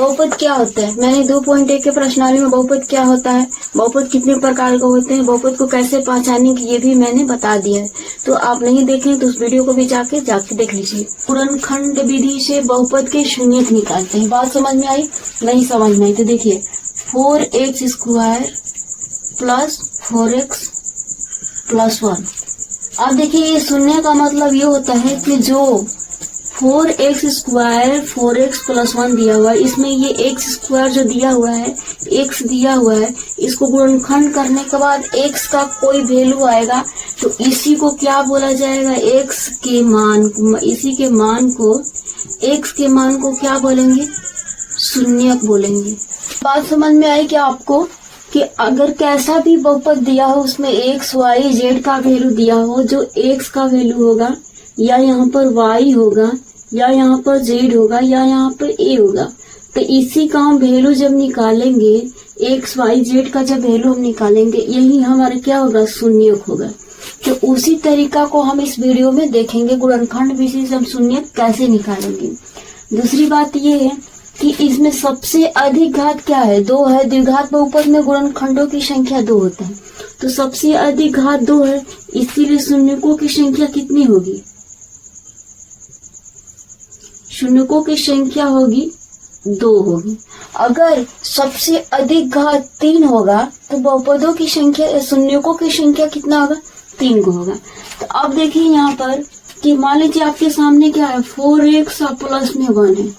बहुपद क्या होता है? मैंने 2.1 के प्रश्नावली में बहुपद क्या होता है, बहुपद कितने प्रकार के होते हैं, बहुपद को कैसे पहचानेंगे, ये भी मैंने बता दिया है। तो आप नहीं देखें तो उस वीडियो को भी जाके देख लीजिए। गुणनखंड विधि से बहुपद के शून्यक निकालते हैं। बात समझ में आई? नहीं समझ में आई तो देखिए 4x² प्लस 4x प्लस 1। अब देखिए ये शून्य का मतलब ये होता है कि जो 4x² 4x प्लस 1 दिया हुआ है, इसमें ये x² जो दिया हुआ है, x दिया हुआ है, इसको गुणनखंड करने के बाद x का कोई वैल्यू आएगा तो इसी को क्या बोला जाएगा, x के मान, इसी के मान को, x के मान को क्या बोलेंगे, शून्यक बोलेंगे। बात समझ में आई क्या आपको? कि अगर कैसा भी बहुपद दिया हो उसमें x y z का वैल्यू दिया हो, जो x का वैल्यू होगा या यहाँ पर y होगा या यहाँ पर z होगा या यहाँ पर a होगा, तो इसी का हम वैल्यू जब निकालेंगे, x y z का जब वैल्यू हम निकालेंगे, यही हमारा क्या होगा, शून्यक होगा। तो उसी तरीका को हम इस वीडियो में देखेंगे, गुणनखंड विधि से हम शून्यक कैसे निकालेंगे। दूसरी बात ये है कि इसमें सबसे अधिक घात क्या है, 2 है। द्विघात बहुपद में गुणनखंडों की संख्या 2 होता है, तो सबसे अधिक घात 2 है, इसीलिए शून्यकों की संख्या कितनी होगी, शून्यकों की संख्या होगी 2 होगी। अगर सबसे अधिक घात 3 होगा तो बहुपदों की संख्या, शून्यकों की संख्या कितना होगा, 3 को होगा। तो अब देखिए यहाँ पर कि मान लीजिए आपके सामने क्या है, 4x प्लस में 1 है,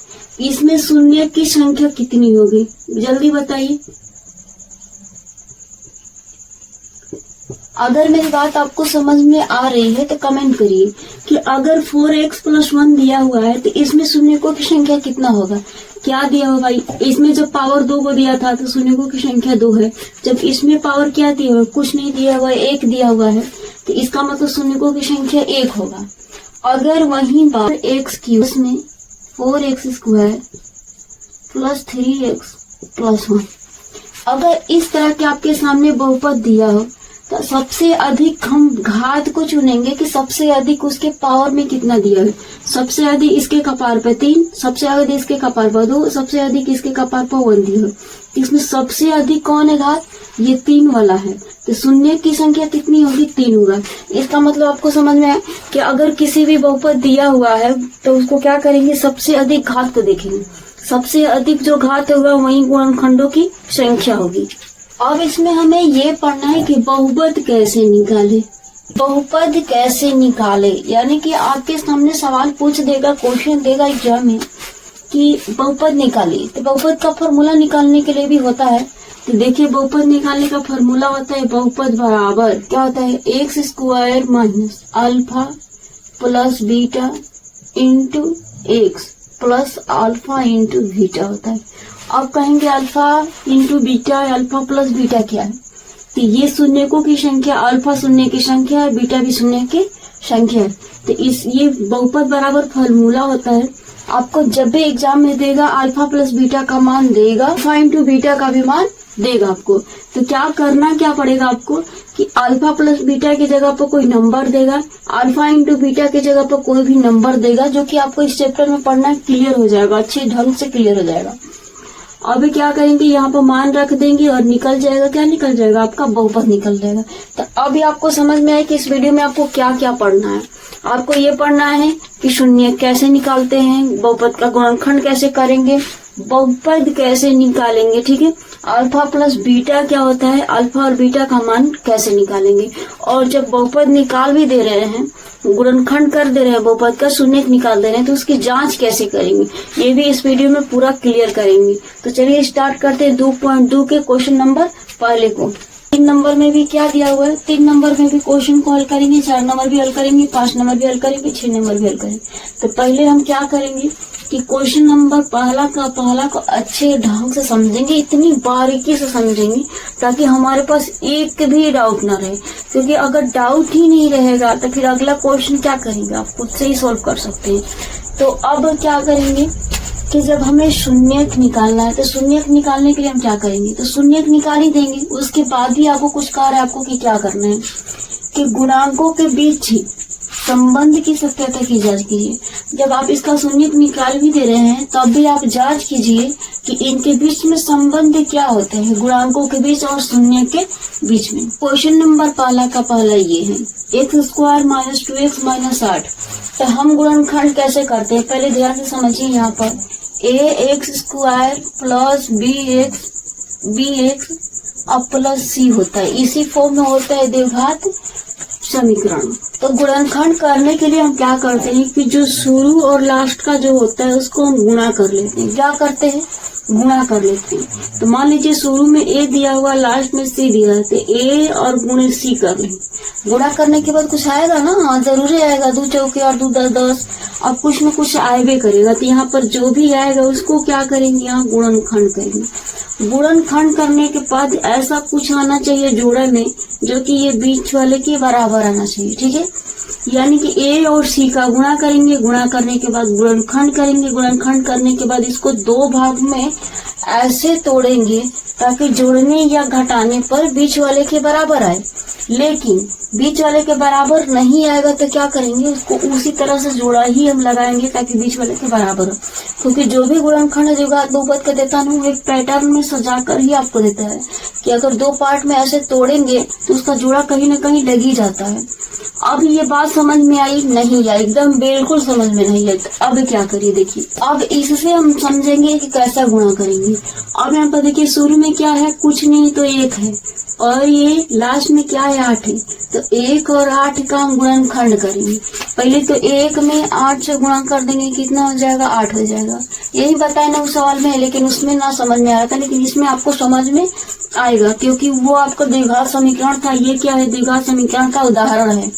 इसमें शून्य की संख्या कितनी होगी, जल्दी बताइए। अगर मेरी बात आपको समझ में आ रही है तो कमेंट करिए कि अगर 4x प्लस 1 दिया हुआ है तो इसमें शून्यकों की संख्या कितना होगा। क्या दिया हुआ भाई, इसमें जब पावर 2 को दिया था तो शून्यकों की संख्या 2 है, जब इसमें पावर क्या दिया हुआ, कुछ नहीं दिया हुआ है, 1 दिया हुआ है, तो इसका मतलब शून्यकों की संख्या 1 होगा। अगर वही बात x³ में 4x² प्लस 3x प्लस 1, अगर इस तरह के आपके सामने बहुपद दिया हो तो सबसे अधिक हम घात को चुनेंगे कि सबसे अधिक उसके पावर में कितना दिया है। सबसे अधिक इसके कपार पर 3, सबसे अधिक इसके कपार पर 2, सबसे अधिक इसके कपार पर 1 दिया है। इसमें सबसे अधिक कौन है घात, ये 3 वाला है, तो शून्य की संख्या कितनी होगी, 3 होगा। इसका मतलब आपको समझ में आया कि अगर किसी भी बहुपद दिया हुआ है तो उसको क्या करेंगे, सबसे अधिक घात को देखेंगे, सबसे अधिक जो घात होगा वही गुणनखंडों की संख्या होगी। अब इसमें हमें ये पढ़ना है कि बहुपद कैसे निकाले, बहुपद कैसे निकाले, यानी कि आपके सामने सवाल पूछ देगा, क्वेश्चन देगा एग्जाम में कि बहुपद निकालिए, तो बहुपद का फॉर्मूला निकालने के लिए भी होता है। तो देखिए बहुपद निकालने का फॉर्मूला होता है, बहुपद बराबर क्या होता है, x² minus alpha plus beta into x plus alpha into beta होता है। अब कहेंगे alpha into beta, alpha plus beta क्या है, तो ये शून्यकों की संख्या, अल्फा शून्य की संख्या है, बीटा भी शून्य की संख्या है। तो ये बहुपद बराबर फॉर्मूला होता है। आपको जब भी एग्जाम में देगा अल्फा प्लस बीटा का मान देगा, अल्फा इंटू बीटा का भी मान देगा आपको, तो क्या करना क्या पड़ेगा आपको कि अल्फा प्लस बीटा की जगह पर कोई नंबर देगा, अल्फा इंटू बीटा की जगह पर कोई भी नंबर देगा, जो कि आपको इस चैप्टर में पढ़ना क्लियर हो जाएगा, अच्छे ढंग से क्लियर हो जाएगा। अभी क्या करेंगे, यहाँ पर मान रख देंगे और निकल जाएगा, क्या निकल जाएगा, आपका बहुपद निकल जाएगा। तो अभी आपको समझ में आया कि इस वीडियो में आपको क्या क्या पढ़ना है। आपको ये पढ़ना है कि शून्य कैसे निकालते हैं, बहुपद का गुणनखंड कैसे करेंगे, बहुपद कैसे निकालेंगे, ठीक है, अल्फा प्लस बीटा क्या होता है, अल्फा और बीटा का मान कैसे निकालेंगे, और जब बहुपद निकाल भी दे रहे हैं, गुणनखंड कर दे रहे हैं, बहुपद का शून्य निकाल दे रहे हैं, तो उसकी जांच कैसे करेंगे, ये भी इस वीडियो में पूरा क्लियर करेंगे। तो चलिए स्टार्ट करते हैं 2.2 के क्वेश्चन नंबर पहले को। 3 नंबर में भी क्या दिया हुआ है, 3 नंबर में भी क्वेश्चन को हल करेंगे, 4 नंबर भी हल करेंगे, 5 नंबर भी हल करेंगे, 6 नंबर भी हल करेंगे। तो पहले हम क्या करेंगे कि क्वेश्चन नंबर पहला को अच्छे ढंग से समझेंगे, इतनी बारीकी से समझेंगे ताकि हमारे पास एक भी डाउट ना रहे, क्योंकि अगर डाउट ही नहीं रहेगा तो फिर अगला क्वेश्चन क्या करेंगे, आप खुद से ही सॉल्व कर सकते हैं। तो अब क्या करेंगे कि जब हमें शून्यक निकालना है तो शून्यक निकालने के लिए हम क्या करेंगे, तो शून्यक निकाल ही देंगे। उसके बाद भी आपको कुछ कह रहा है आपको कि क्या करना है कि गुणांकों के बीच ही संबंध की सत्यता की जांच कीजिए। जब आप इसका शून्यक निकाल भी दे रहे हैं तब भी आप जांच कीजिए कि इनके बीच में संबंध क्या होते हैं, गुणांकों के बीच और शून्य के बीच में। क्वेश्चन नंबर पहला का पहला ये है, x square minus 2x minus 8। तो हम गुणनखंड कैसे करते हैं, पहले ध्यान से समझिए। यहाँ पर ax स्क्वायर प्लस bx अब प्लस c होता है, इसी फॉर्म में होता है द्विघात समीकरण। तो गुणनखंड करने के लिए हम क्या करते हैं कि जो शुरू और लास्ट का जो होता है उसको हम गुणा कर लेते हैं। क्या करते हैं, गुणा कर लेते हैं। तो मान लीजिए शुरू में a दिया हुआ, लास्ट में c दिया है, तो a और गुणे c कर लें। गुणा करने के बाद कुछ आएगा ना, हाँ जरूरी आएगा, 2 चौके और 2 10 10, अब कुछ न कुछ आएगा करेगा। तो यहाँ पर जो भी आएगा उसको क्या करेंगे, यहाँ गुणनखंड करेंगे। गुणनखंड करने के बाद ऐसा कुछ आना चाहिए जोड़े में जो कि ये बीच वाले के बराबर आना चाहिए, ठीक है। यानी कि a और c का गुणा करेंगे, गुणा करने के बाद गुणनखंड करेंगे, गुणनखंड करने के बाद इसको 2 भाग में ऐसे तोड़ेंगे ताकि जोड़ने या घटाने पर बीच वाले के बराबर आए। लेकिन बीच वाले के बराबर नहीं आएगा तो क्या करेंगे, उसको उसी तरह से जोड़ा ही हम लगाएंगे ताकि बीच वाले के बराबर हो। क्योंकि जो भी गुणनखंड द्विघात बहुपद का देता है वो एक पैटर्न में सजा कर ही आपको देता है कि अगर 2 पार्ट में ऐसे तोड़ेंगे तो उसका जोड़ा कहीं ना कहीं लग ही जाता है। अब ये बात समझ में आई, नहीं आई, एकदम बिल्कुल समझ में नहीं आई। अब क्या करिए, देखिए अब इससे हम समझेंगे कि कैसा गुणा करेंगे। अब यहाँ पर देखिए शुरू में क्या है, कुछ नहीं तो 1 है, और ये लास्ट में क्या है, 8 है। तो 1 और 8 का हम गुणनखंड करेंगे। पहले तो 1 में 8 से गुणा कर देंगे, कितना हो जाएगा, 8 हो जाएगा। यही बताया ना उस सवाल में, लेकिन उसमें ना समझ में आया था, लेकिन इसमें आपको समझ में आएगा क्योंकि वो आपका द्विघात समीकरण था। ये क्या है, द्विघात समीकरण का उदाहरण है।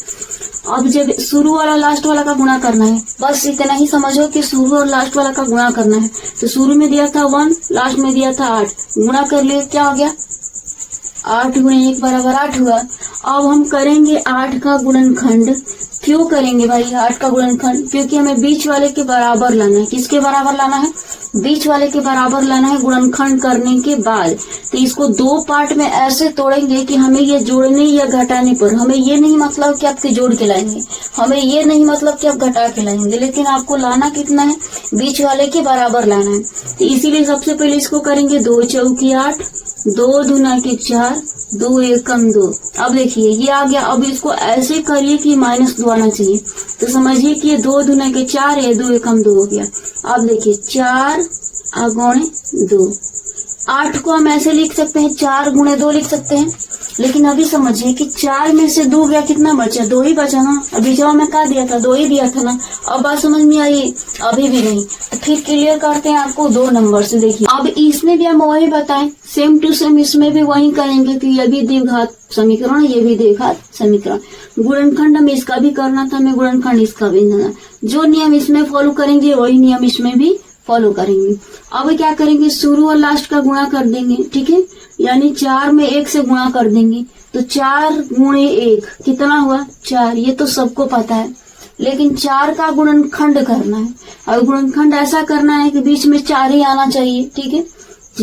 अब जब शुरू वाला लास्ट वाला का गुणा करना है, बस इतना ही समझो कि शुरू और लास्ट वाला का गुणा करना है। तो शुरू में दिया था 1, लास्ट में दिया था 8, गुणा कर लिए, क्या हो गया, 8 गुणे 1 बराबर 8 हुआ। अब हम करेंगे 8 का गुणनखंड। क्यों करेंगे भाई 8 का गुणनखंड, क्योंकि हमें बीच वाले के बराबर लाना है। किसके बराबर लाना है, बीच वाले के बराबर लाना है गुणनखंड करने के बाद। तो इसको 2 पार्ट में ऐसे तोड़ेंगे कि हमें ये जोड़ने या घटाने पर, हमें ये नहीं मतलब कि आपके जोड़ के लाएंगे, हमें ये नहीं मतलब कि आप घटा के लाएंगे, लेकिन आपको लाना कितना है, बीच वाले के बराबर लाना है। तो इसीलिए सबसे पहले इसको करेंगे 2 चौकी 8, 2 दूना के 4, 2 एकम 2। अब देखिए ये आ गया। अब इसको ऐसे करिए कि -2 आना चाहिए। तो समझिए कि ये 2 दूना के 4 है, 2 एकम 2 हो गया। अब देखिए 4 गुणे 2, 8 को हम ऐसे लिख सकते हैं, 4 गुणे 2 लिख सकते हैं। लेकिन अभी समझिए कि 4 में से 2 गया, कितना बचा, 2 ही बचा ना। अभी जवाब में क्या दिया था, 2 ही दिया था ना। अब बात समझ में आई, अभी भी नहीं। तो फिर क्लियर करते हैं आपको 2 नंबर से। देखिए अब इसमें भी हम वही बताएं, सेम टू सेम इसमें भी वही करेंगे कि ये भी द्विघात समीकरण, ये भी द्विघात समीकरण। गुणनखंड हमें इसका भी करना था, हमें गुणनखंड इसका भी करना। जो नियम इसमें फॉलो करेंगे वही नियम इसमें भी फॉलो करेंगे। अब क्या करेंगे, शुरू और लास्ट का गुणा कर देंगे, ठीक है। यानी 4 में 1 से गुणा कर देंगे, तो 4 गुणे 1 कितना हुआ, 4। ये तो सबको पता है, लेकिन 4 का गुणनखंड करना है। और गुणनखंड ऐसा करना है कि बीच में 4 ही आना चाहिए, ठीक है।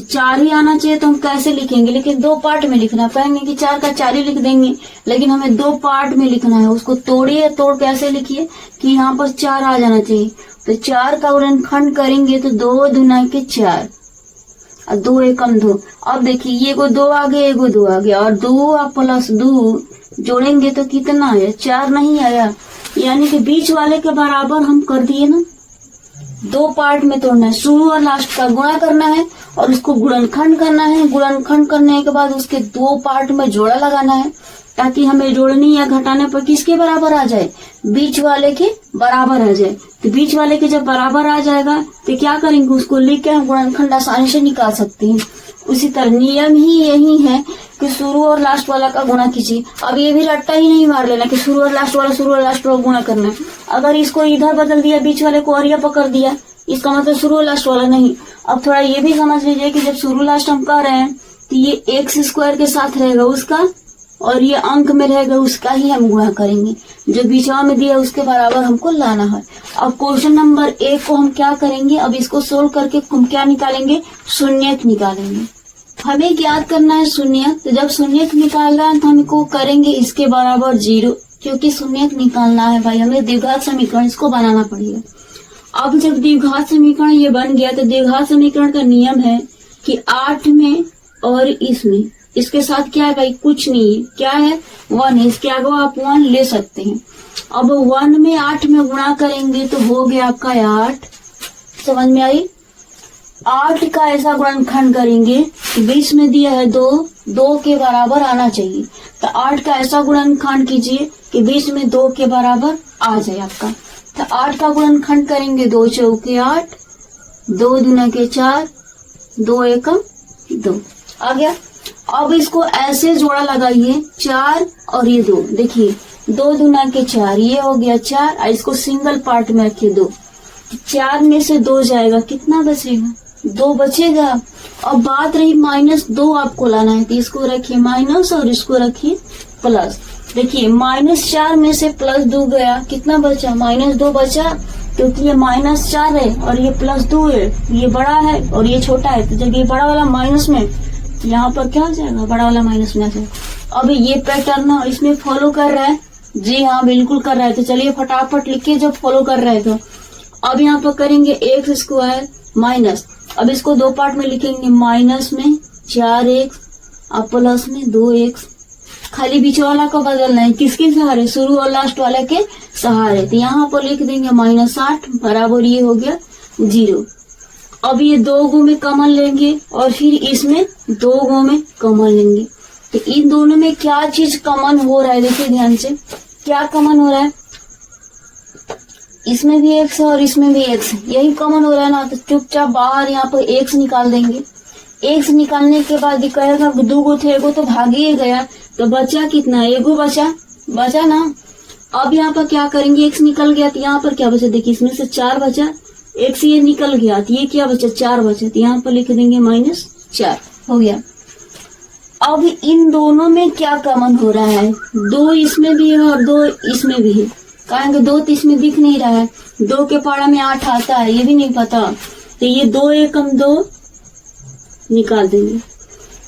4 ही आना चाहिए तो हम कैसे लिखेंगे, लेकिन 2 पार्ट में लिखना। कहेंगे कि 4 का 4 ही लिख देंगे, लेकिन हमें 2 पार्ट में लिखना है। उसको तोड़िए, तोड़ कैसे लिखिए कि यहाँ पर 4 आ जाना चाहिए। तो 4 का गुणनखंड करेंगे तो 2 दूना के 4 और 2 एकम 2। अब देखिए ये को 2 आ गया, एगो 2 आ गया, और 2 और प्लस 2 जोड़ेंगे तो कितना आया, 4 नहीं आया। यानी कि बीच वाले के बराबर हम कर दिए ना। 2 पार्ट में तोड़ना है, शुरू और लास्ट का गुणा करना है और उसको गुणनखंड करना है। गुणनखंड करने के बाद उसके 2 पार्ट में जोड़ा लगाना है ताकि हमें जोड़ने या घटाने पर किसके बराबर आ जाए, बीच वाले के बराबर आ जाए। तो बीच वाले के जब बराबर आ जाएगा तो क्या करेंगे, उसको लिख के हम गुणनखंड आसानी से निकाल सकते हैं। उसी तरह नियम ही यही है कि शुरू और लास्ट वाला का गुणा कीजिए। अब ये भी रट्टा ही नहीं मार लेना कि शुरू और लास्ट वाला गुणा करना है। अगर इसको इधर बदल दिया, बीच वाले को और यह पकड़ दिया, इसका मतलब शुरू और लास्ट वाला नहीं। अब थोड़ा ये भी समझ लीजिए कि जब शुरू लास्ट हम कर रहे हैं तो ये एक्स स्क्वायर के साथ रहेगा उसका, और ये अंक में रहेगा उसका ही हम गुणा करेंगे। जो बीचवा में दिया उसके बराबर हमको लाना है। अब क्वेश्चन नंबर 1 को हम क्या करेंगे, अब इसको सोल्व करके हम क्या निकालेंगे, शून्यक निकालेंगे। हमें ज्ञात करना है शून्यक। तो जब शून्यक निकालना है तो हमको करेंगे इसके बराबर 0, क्योंकि शून्यक निकालना है भाई हमें द्विघात समीकरण इसको बनाना पड़ेगा। अब जब द्विघात समीकरण ये बन गया तो द्विघात समीकरण का नियम है कि 8 में और इसमें, इसके साथ क्या है भाई, कुछ नहीं है, क्या है 1 है, इसके आगे आप 1 ले सकते हैं। अब 1 में 8 में गुणा करेंगे तो हो गया आपका 8, समझ में आई। 8 का ऐसा गुणनखंड करेंगे कि बीच में दिया है 2, 2 के बराबर आना चाहिए, तो 8 का ऐसा गुणनखंड कीजिए कि बीच में 2 के बराबर आ जाए आपका। तो 8 का गुणनखंड करेंगे 2 चौके 8, 2 दूना के 4, 2 एकम 2 आ गया। अब इसको ऐसे जोड़ा लगाइए 4 और ये 2, देखिए 2 दूना के 4, ये हो गया 4, और इसको सिंगल पार्ट में रखिए 2, 4 में से 2 जाएगा, कितना बचेगा, 2 बचेगा। अब बात रही -2 आपको लाना है, तो इसको रखिए माइनस और इसको रखिए प्लस। देखिए -4 में से +2 गया, कितना बचा, -2 बचा, क्योंकि ये -4 है और ये +2 है, ये बड़ा है और ये छोटा है, तो जब ये बड़ा वाला माइनस में, यहाँ पर क्या हो जाएगा, बड़ा वाला माइनस में आ जाएगा। अब ये पैटर्न इसमें फॉलो कर रहा है, जी हाँ बिल्कुल कर रहा है, तो चलिए फटाफट लिखिए जब फॉलो कर रहा है तो। अब यहाँ पर करेंगे x² माइनस, अब इसको 2 पार्ट में लिखेंगे, माइनस में 4x और प्लस में 2x, खाली बीच वाला को बदलना है, किसके सहारे, शुरू और लास्ट वाले के सहारे। तो यहाँ पर लिख देंगे -8 बराबर ये हो गया 0। अब ये 2 गो में कॉमन लेंगे और फिर इसमें 2 गो में कॉमन लेंगे, तो इन दोनों में क्या चीज कॉमन हो रहा है, देखिए ध्यान से क्या कॉमन हो रहा है, इसमें भी x है और इसमें भी x है, यही कॉमन हो रहा है ना। तो चुपचाप बाहर यहाँ पर x निकाल देंगे। x निकालने के बाद कहेगा 2 गो थे, एगो तो भाग ही गया, तो बचा कितना, एगो बचा ना। अब यहाँ पर क्या करेंगे, x निकल गया तो यहाँ पर क्या बचा, देखिए इसमें से 4 बचा, x ये निकल गया तो ये क्या बचा, 4 बचा, तो यहाँ पर लिख देंगे -4 हो गया। अब इन दोनों में क्या कॉमन हो रहा है, 2 इसमें भी है और 2 इसमें भी है, कहेंगे 2 तो इसमें दिख नहीं रहा है, 2 के पारा में 8 आता है, ये भी नहीं पता, तो ये 2 एकम 2 निकाल देंगे।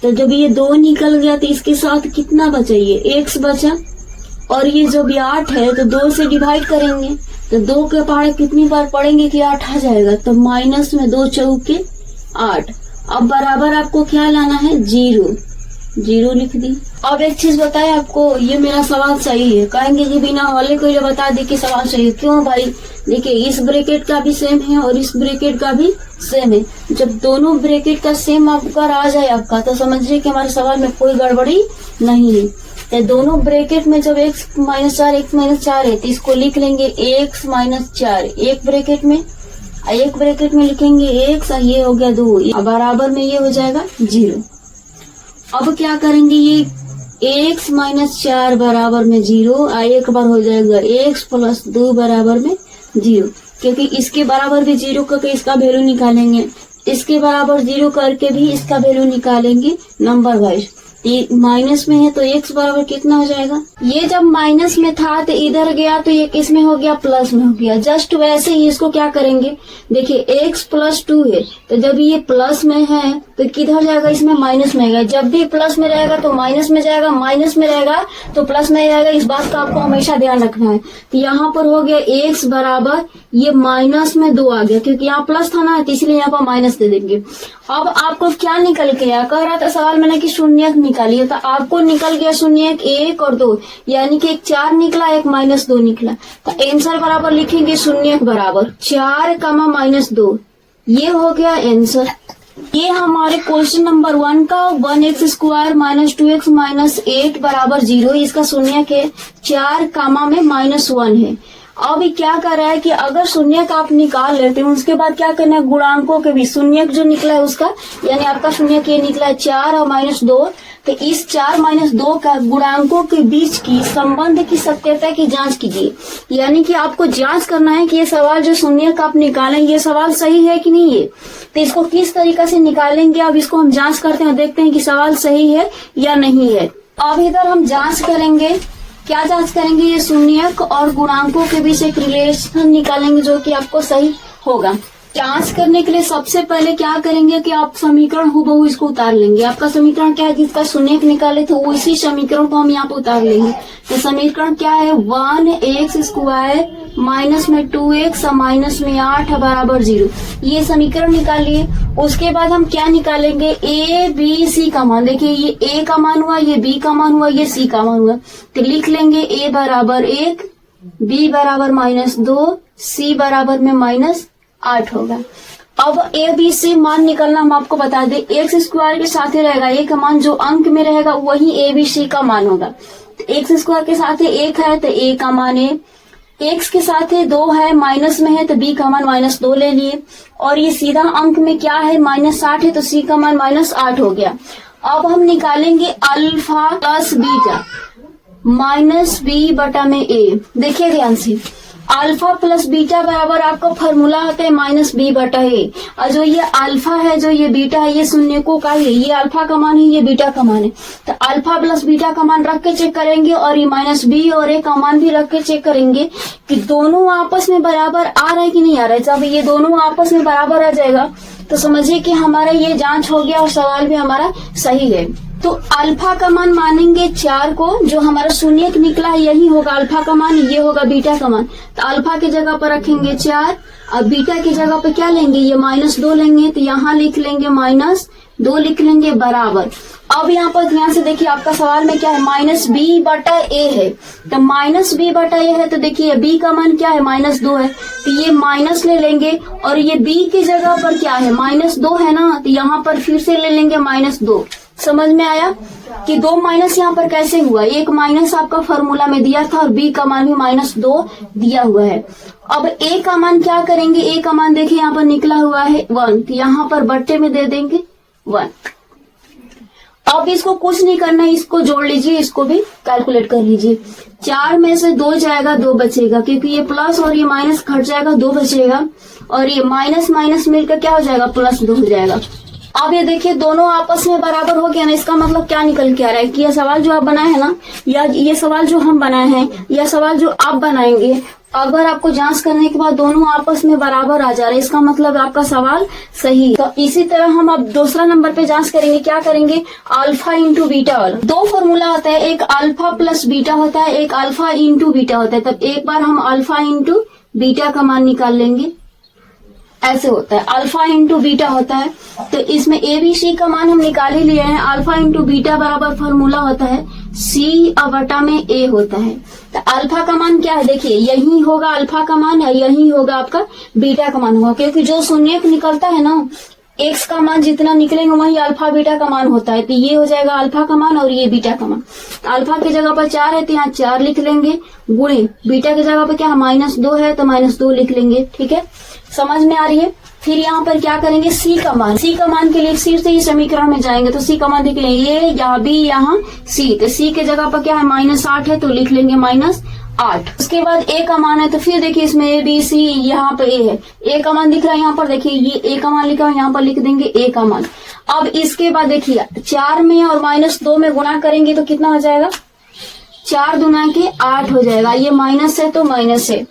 तो जब ये 2 निकल गया तो इसके साथ कितना बचा, ये x बचा, और ये जब 8 है तो 2 से डिवाइड करेंगे, तो 2 के पहाड़े कितनी बार पढ़ेंगे कि 8 आ जाएगा, तो माइनस में 2 चौके 8। अब बराबर आपको क्या लाना है, 0 लिख दी। अब एक चीज बताए आपको, ये मेरा सवाल सही है, कहेंगे कि बिना हवाले को ये बता दे कि सवाल सही है, क्यों भाई, देखिए इस ब्रैकेट का भी सेम है और इस ब्रैकेट का भी सेम है, जब दोनों ब्रैकेट का सेम अगर आ जाए आपका, तो समझिए कि हमारे सवाल में कोई गड़बड़ी नहीं है। तो दोनों ब्रैकेट में जब x -4 है तो इसको लिख लेंगे x -4 एक ब्रैकेट में लिखेंगे x, ये हो गया 2, बराबर में ये हो जाएगा 0। अब क्या करेंगे, ये x -4 बराबर में 0, एक बार हो जाएगा x + 2 बराबर में 0, क्योंकि इसके बराबर भी 0 करके इसका वैल्यू निकालेंगे, इसके बराबर 0 करके भी इसका वैल्यू निकालेंगे नंबर वाइज। ये माइनस में है तो x बराबर कितना हो जाएगा, ये जब माइनस में था तो इधर गया तो ये किस में हो गया, प्लस में हो गया। जस्ट वैसे ही इसको क्या करेंगे, देखिए x + 2 है, तो जब ये प्लस में है तो किधर जाएगा, इसमें माइनस में आएगा, जब भी प्लस में रहेगा तो माइनस में जाएगा, माइनस में रहेगा तो प्लस में जाएगा, इस बात का आपको हमेशा ध्यान रखना है। तो यहाँ पर हो गया x बराबर, ये माइनस में 2 आ गया, क्योंकि यहाँ प्लस था ना, तो इसलिए यहाँ पर माइनस दे देंगे। अब आपको क्या निकल के आया, कह रहा था सवाल मैंने कि शून्यक निकालिए, तो आपको निकल गया शून्यक 1 और 2, यानी कि एक 4 निकला, एक -2 निकला, तो आंसर बराबर लिखेंगे शून्यक बराबर 4, -2, ये हो गया आंसर। ये हमारे क्वेश्चन नंबर 1 का 1x² - 2x - 8 बराबर 0, इसका शून्यक है 4, -1 है। अब क्या कर रहा है कि अगर शून्यक आप निकाल लेते हैं, उसके बाद क्या करना है, गुणांकों के भी शून्यक जो निकला है उसका, यानी आपका शून्यक ये निकला है 4 और -2, तो इस 4 -2 का गुणांकों के बीच की संबंध की सत्यता की जांच कीजिए। यानी कि आपको जांच करना है कि ये सवाल जो शून्यक आप निकालें, ये सवाल सही है कि नहीं है। तो इसको किस तरीका से निकालेंगे, अब इसको हम जांच करते हैं, देखते हैं कि सवाल सही है या नहीं है। अब इधर हम जांच करेंगे, क्या जांच करेंगे, ये शून्यक और गुणांकों के बीच एक रिलेशन निकालेंगे जो कि आपको सही होगा। जांच करने के लिए सबसे पहले क्या करेंगे कि आप समीकरण हूबहू इसको उतार लेंगे। आपका समीकरण क्या है, जिसका शून्यक निकाले थे उसी समीकरण को हम यहाँ पे उतार लेंगे। तो समीकरण क्या है, 1x² माइनस में 2x और माइनस में 8 बराबर 0। ये समीकरण निकाल लिए। उसके बाद हम क्या निकालेंगे, a b c का मान। देखिए ये a का मान हुआ, ये b का मान हुआ, ये c का मान हुआ। तो लिख लेंगे a बराबर 1, b बराबर -2, c बराबर में -8 होगा। अब a b c मान निकलना हम आपको बता दें, एक्स स्क्वायर के साथ ही रहेगा a का मान, जो अंक में रहेगा वही a b c का मान होगा। एक्स स्क्वायर के साथ 1 है तो a का मान है, x के साथ 2 है, माइनस में है तो b का मान -2 ले लिए, और ये सीधा अंक में क्या है -8 है तो c का मान -8 हो गया। अब हम निकालेंगे alpha plus beta minus b बटा में a। देखिए ध्यान से, अल्फा प्लस बीटा बराबर आपका फॉर्मूला होता है -b बटा a, और जो ये अल्फा है जो ये बीटा है ये शून्यकों का है, ये अल्फा का मान है ये बीटा का मान है। तो अल्फा प्लस बीटा का मान रख के चेक करेंगे, और ये -b और a का मान भी रख के चेक करेंगे कि दोनों आपस में बराबर आ रहा है कि नहीं आ रहा है। जब ये दोनों आपस में बराबर आ जाएगा तो समझिए कि हमारा ये जांच हो गया और सवाल भी हमारा सही है। तो अल्फा का मान मानेंगे 4 को, जो हमारा शून्य निकला है यही होगा अल्फा का मान, ये होगा बीटा का मान। तो अल्फा की जगह पर रखेंगे 4, और बीटा की जगह पर क्या लेंगे, ये -2 लेंगे, तो यहाँ लिख लेंगे -2 लिख लेंगे बराबर। अब यहाँ पर ध्यान से देखिए, आपका सवाल में क्या है, -b बटा a है। तो -b बटा a है तो देखिए b का मान क्या है, -2 है, तो ये माइनस ले लेंगे, और ये b की जगह पर क्या है, -2 है ना, तो यहाँ पर फिर से ले लेंगे -2। समझ में आया कि 2 माइनस यहाँ पर कैसे हुआ, एक माइनस आपका फॉर्मूला में दिया था और b का मान भी -2 दिया हुआ है। अब a का मान क्या करेंगे, a का मान देखिए यहाँ पर निकला हुआ है 1, तो यहाँ पर बट्टे में दे देंगे 1। अब इसको कुछ नहीं करना है, इसको जोड़ लीजिए, इसको भी कैलकुलेट कर लीजिए। 4 में से 2 जाएगा, 2 बचेगा, क्योंकि ये प्लस और ये माइनस घट जाएगा, 2 बचेगा, और ये माइनस माइनस मिलकर क्या हो जाएगा, +2 हो जाएगा। अब ये देखिए दोनों आपस में बराबर हो गया ना, इसका मतलब क्या निकल के आ रहा है कि यह सवाल जो आप बनाए हैं ना, या ये सवाल जो हम बनाए हैं, यह सवाल जो आप बनाएंगे, अगर आपको जांच करने के बाद दोनों आपस में बराबर आ जा रहे हैं, इसका मतलब आपका सवाल सही है। तो इसी तरह हम अब दूसरा नंबर पे जांच करेंगे। क्या करेंगे, अल्फा इंटू बीटा वाला। 2 फॉर्मूला होता है, एक अल्फा प्लस बीटा होता है, एक अल्फा इंटू बीटा होता है। तब एक बार हम अल्फा इंटू बीटा का मान निकाल लेंगे, ऐसे होता है, अल्फा इंटू बीटा होता है। तो इसमें ए बी सी का मान हम निकाल ही लिए हैं। अल्फा इंटू बीटा बराबर फॉर्मूला होता है सी बटा में ए होता है। तो अल्फा का मान क्या है, देखिए यही होगा अल्फा का मान, है यही होगा आपका बीटा का मान होगा, क्योंकि जो शून्य निकलता है ना, एक्स का मान जितना निकलेंगे वही अल्फा बीटा का मान होता है। तो ये हो जाएगा अल्फा का मान और ये बीटा का मान। तो अल्फा की जगह पर 4 है तो यहाँ 4 लिख लेंगे, गुणे बीटा की जगह पर क्या है, -2 है तो -2 लिख लेंगे। ठीक है, समझ में आ रही है। फिर यहाँ पर क्या करेंगे, सी का मान। सी का मान के लिए फिर से इस समीकरण में जाएंगे तो सी का मान देख लेंगे, ये यहाँ बी यहाँ सी, तो सी के जगह पर क्या है, -8 है तो लिख लेंगे -8। उसके बाद ए का मान है तो फिर देखिए इसमें ए बी सी, यहाँ पे ए है, ए का मान दिख रहा है यहाँ पर, देखिए ये ए का मान लिखा है, यहाँ पर लिख देंगे ए का मान। अब इसके बाद देखिए 4 में और -2 में गुणा करेंगे तो कितना हो जाएगा, 4 दूना के 8 हो जाएगा। ये माइनस है तो माइनस है,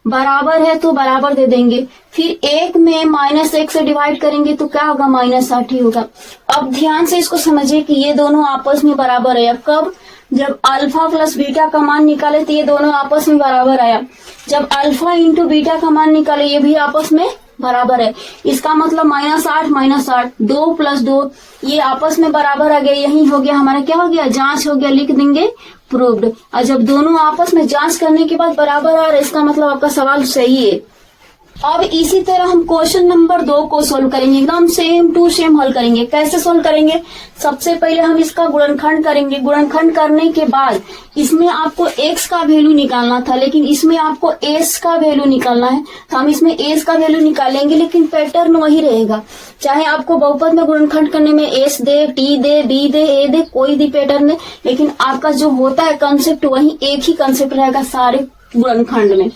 बराबर है तो बराबर दे देंगे। फिर 1 में -1 से डिवाइड करेंगे तो क्या होगा, -8 ही होगा। अब ध्यान से इसको समझिए कि ये दोनों आपस में बराबर है। अब कब, जब अल्फा प्लस बीटा का मान निकाले तो ये दोनों आपस में बराबर आया। जब अल्फा इंटू बीटा का मान निकाले ये भी आपस में बराबर है। इसका मतलब -8 2 + 2 ये आपस में बराबर आ गया। यही हो गया हमारा, क्या हो गया, जांच हो गया, लिख देंगे प्रूव्ड। और जब दोनों आपस में जांच करने के बाद बराबर आ रहा है, इसका मतलब आपका सवाल सही है। अब इसी तरह हम क्वेश्चन नंबर 2 को सोल्व करेंगे, एकदम सेम टू सेम हल करेंगे। कैसे सोल्व करेंगे, सबसे पहले हम इसका गुणनखंड करेंगे। गुणनखंड करने के बाद इसमें आपको x का वैल्यू निकालना था, लेकिन इसमें आपको s का वैल्यू निकालना है, तो हम इसमें s का वैल्यू निकालेंगे, लेकिन पैटर्न वही रहेगा। चाहे आपको बहुपद में गुणनखंड करने में s they, t they, b they, a दे, कोई भी पैटर्न दे, लेकिन आपका जो होता है कंसेप्ट वही एक ही कंसेप्ट रहेगा सारे गुणनखंड में।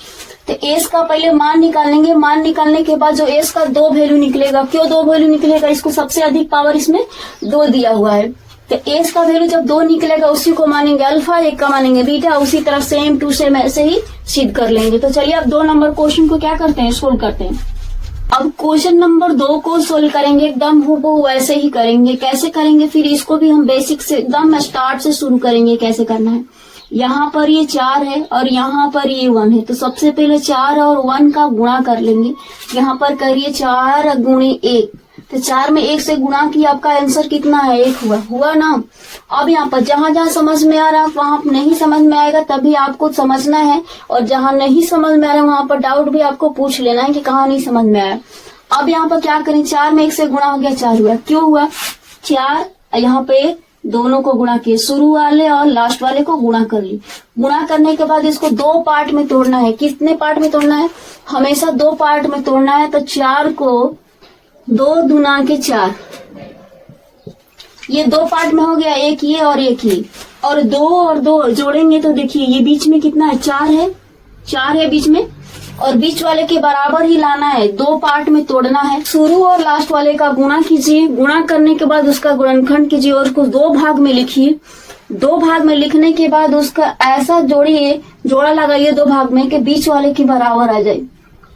तो एस का पहले मान निकालेंगे, मान निकालने के बाद जो एस का 2 वैल्यू निकलेगा, क्यों 2 वैल्यू निकलेगा, इसको सबसे अधिक पावर इसमें 2 दिया हुआ है। तो एस का वैल्यू जब 2 निकलेगा उसी को मानेंगे अल्फा, एक का मानेंगे बीटा, उसी तरह सेम टू सेम ऐसे ही सिद्ध कर लेंगे। तो चलिए अब 2 नंबर क्वेश्चन को क्या करते हैं, सोल्व करते हैं। अब क्वेश्चन नंबर 2 को सोल्व करेंगे, एकदम हूबहू वैसे ही करेंगे। कैसे करेंगे, फिर इसको भी हम बेसिक से एकदम स्टार्ट से शुरू करेंगे कैसे करना है। यहाँ पर ये 4 है और यहाँ पर ये 1 है, तो सबसे पहले 4 और 1 का गुणा कर लेंगे। यहाँ पर करिए 4 गुणे 1, तो 4 में 1 से गुणा किया, आपका आंसर कितना है? 1 हुआ ना। अब यहाँ पर जहां जहां समझ में आ रहा है वहां नहीं समझ में आएगा तभी आपको समझना है, और जहां नहीं समझ में आ रहा है वहां पर डाउट भी आपको पूछ लेना है कि कहाँ नहीं समझ में आया। अब यहाँ पर क्या करें, 4 में 1 से गुणा हो गया, 4 हुआ। क्यों हुआ? 4 यहाँ पे दोनों को गुणा किए, शुरू वाले और लास्ट वाले को गुणा कर ली। गुणा करने के बाद इसको 2 पार्ट में तोड़ना है। कितने पार्ट में तोड़ना है? हमेशा 2 पार्ट में तोड़ना है। तो 4 को 2 दूना के 4, ये 2 पार्ट में हो गया, एक ये और एक ये, और 2 और 2 जोड़ेंगे तो देखिए ये बीच में कितना है? 4 है बीच में, और बीच वाले के बराबर ही लाना है, 2 पार्ट में तोड़ना है। शुरू और लास्ट वाले का गुणा कीजिए, गुणा करने के बाद उसका गुणनखंड कीजिए और उसको 2 भाग में लिखिए। 2 भाग में लिखने के बाद उसका ऐसा जोड़िए, जोड़ा लगाइए 2 भाग में कि बीच वाले के बराबर आ जाए।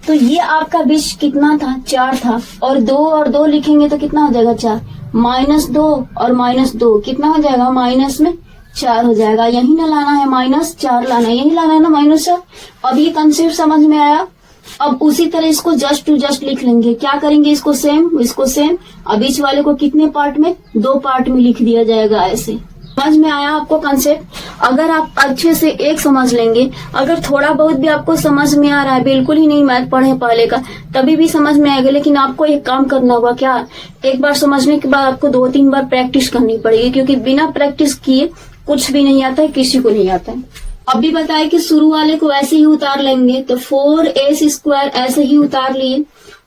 तो ये आपका बीच कितना था? 4 था, और 2 और 2 लिखेंगे तो कितना हो जाएगा? 4 -2 और -2 कितना हो जाएगा? -4 हो जाएगा। यही ना लाना है, -4 लाना है, यही लाना है ना, -4। अब ये कंसेप्ट समझ में आया। अब उसी तरह इसको जस्ट टू जस्ट लिख लेंगे। क्या करेंगे? इसको सेम, अब बीच वाले को कितने पार्ट में? 2 पार्ट में लिख दिया जाएगा। ऐसे समझ में आया आपको कंसेप्ट? अगर आप अच्छे से एक समझ लेंगे, अगर थोड़ा बहुत भी आपको समझ में आ रहा है, बिल्कुल ही नहीं मैथ पढ़े पहले का, तभी भी समझ में आएगा। लेकिन आपको एक काम करना होगा, क्या? एक बार समझने के बाद आपको 2-3 बार प्रैक्टिस करनी पड़ेगी, क्योंकि बिना प्रैक्टिस किए कुछ भी नहीं आता है, किसी को नहीं आता है। अभी बताए कि शुरू वाले को ऐसे ही उतार लेंगे, तो 4s² ऐसे ही उतार लिए।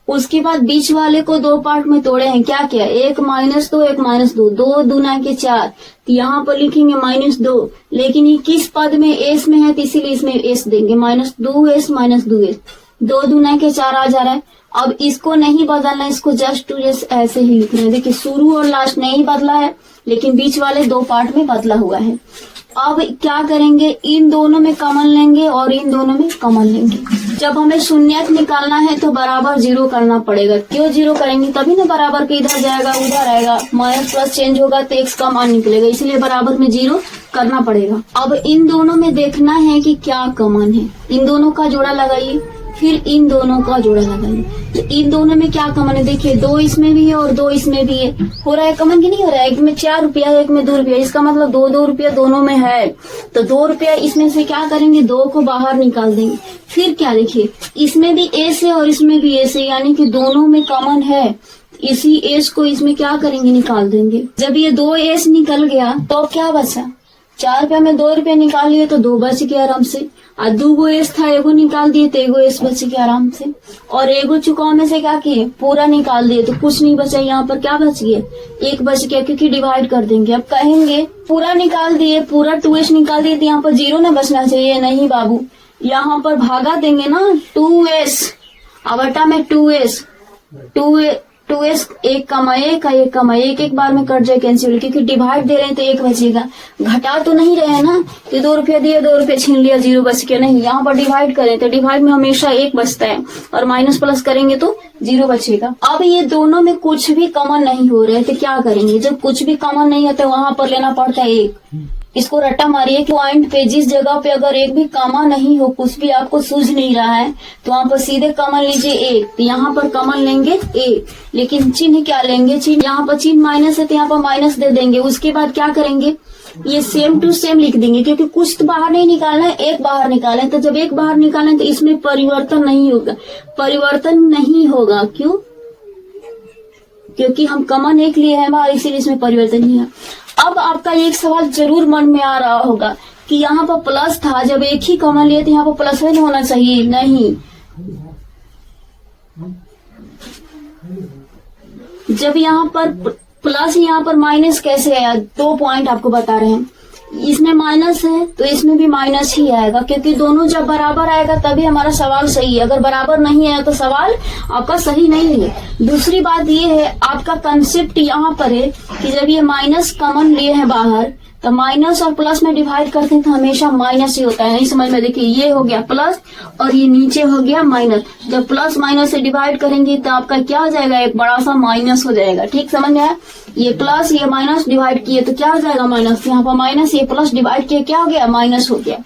उसके बाद बीच वाले को 2 पार्ट में तोड़े हैं। क्या क्या? 1 -2, 1 -2, 2 दूना के 4, तो यहाँ पर लिखेंगे -2, लेकिन ये किस पद में? एस में है, तो इसीलिए इसमें एस देंगे, -2s, -2s, 2 दूना के 4 आ जा रहा है। अब इसको नहीं बदलना है, इसको जस्ट टू जस्ट ऐसे ही लिखना है। देखिए शुरू और लास्ट नहीं बदला है, लेकिन बीच वाले 2 पार्ट में बदला हुआ है। अब क्या करेंगे? इन दोनों में कॉमन लेंगे और इन दोनों में कॉमन लेंगे। जब हमें शून्यक निकालना है तो बराबर 0 करना पड़ेगा। क्यों 0 करेंगे? तभी ना बराबर के इधर जाएगा उधर आएगा, माइनस प्लस चेंज होगा तो x का मान निकलेगा, इसलिए बराबर में 0 करना पड़ेगा। अब इन दोनों में देखना है कि क्या कॉमन है। इन दोनों का जोड़ा लगाइए, फिर इन दोनों का जोड़ा लगाइए। तो इन दोनों में क्या कॉमन है? देखिए 2 इसमें भी है और 2 इसमें भी है। हो रहा है कॉमन की नहीं हो रहा है? एक में 4 रुपया है, एक में 2 रुपया, इसका मतलब 2 रुपया दोनों में है। तो 2 रुपया इसमें से क्या करेंगे? 2 को बाहर निकाल देंगे। फिर क्या? देखिए इसमें भी एस है और इसमें भी एस है, यानी कि दोनों में कॉमन है। इसी एस को इसमें क्या करेंगे? निकाल देंगे। जब ये 2 एस निकल गया तो क्या बचा? 4 रुपया में 2 रुपया निकाल लिए तो 2 बच गया आराम से। और 2 एस था, एगो निकाल दिए तो एगो एस बच गया आराम से। और एगो चुकाव में से क्या किए? पूरा निकाल दिए तो कुछ नहीं बचा। यहाँ पर क्या बच गया? 1 बच गया, क्योंकि डिवाइड कर देंगे। अब कहेंगे पूरा निकाल दिए, पूरा 2s निकाल दिए तो यहाँ पर 0 ना बचना चाहिए। नहीं बाबू, यहाँ पर भागा देंगे ना, 2s अवटा में 2s 2s 1 कमा 1 एक बार में कट जाए, कैंसिल, क्योंकि डिवाइड दे रहे हैं तो 1 बचेगा। घटा तो नहीं रहे ना कि 2 रुपया दिए 2 रुपया छीन लिया 0 बच गया, नहीं। यहाँ पर डिवाइड करें तो डिवाइड में हमेशा 1 बचता है, और माइनस प्लस करेंगे तो 0 बचेगा। अब ये दोनों में कुछ भी कॉमन नहीं हो रहे तो क्या करेंगे? जब कुछ भी कॉमन नहीं होता वहां पर लेना पड़ता है 1। इसको रट्टा मारिए कि पॉइंट पे जिस जगह पे अगर एक भी कॉमन नहीं हो, कुछ भी आपको सूझ नहीं रहा है, तो वहां पर सीधे कॉमन लीजिए 1। तो यहाँ पर कॉमन लेंगे 1, लेकिन चिन्ह क्या लेंगे? चिन्ह यहाँ पर चिन्ह माइनस है तो यहाँ पर माइनस दे देंगे। उसके बाद क्या करेंगे? ये सेम टू सेम लिख देंगे, क्योंकि कुछ तो बाहर नहीं निकालना है, 1 बाहर निकालना है। तो जब 1 बाहर निकालना है तो इसमें परिवर्तन नहीं होगा। क्यों? क्योंकि हम कॉमन 1 लिए हैं बाहर, इसीलिए इसमें परिवर्तन नहीं है। अब आपका एक सवाल जरूर मन में आ रहा होगा कि यहाँ पर प्लस था, जब 1 ही कॉमन लिए तो यहाँ पर प्लस नहीं होना चाहिए। नहीं, जब यहाँ पर प्लस यहाँ पर माइनस कैसे आया? 2 पॉइंट आपको बता रहे हैं। इसमें माइनस है तो इसमें भी माइनस ही आएगा, क्योंकि दोनों जब बराबर आएगा तभी हमारा सवाल सही है। अगर बराबर नहीं आया तो सवाल आपका सही नहीं है। दूसरी बात ये है, आपका कंसेप्ट यहाँ पर है कि जब ये माइनस कॉमन लिए हैं बाहर तो माइनस और प्लस में डिवाइड करते हैं तो हमेशा माइनस ही होता है। नहीं समझ में, देखिए ये हो गया प्लस और ये नीचे हो गया माइनस। जब प्लस माइनस से डिवाइड करेंगे तो आपका क्या हो जाएगा, एक बड़ा सा माइनस हो जाएगा। ठीक समझ में आया? ये प्लस ये माइनस डिवाइड किए तो क्या हो जाएगा, माइनस। यहाँ पर माइनस, ये प्लस डिवाइड किए क्या हो गया, माइनस हो गया।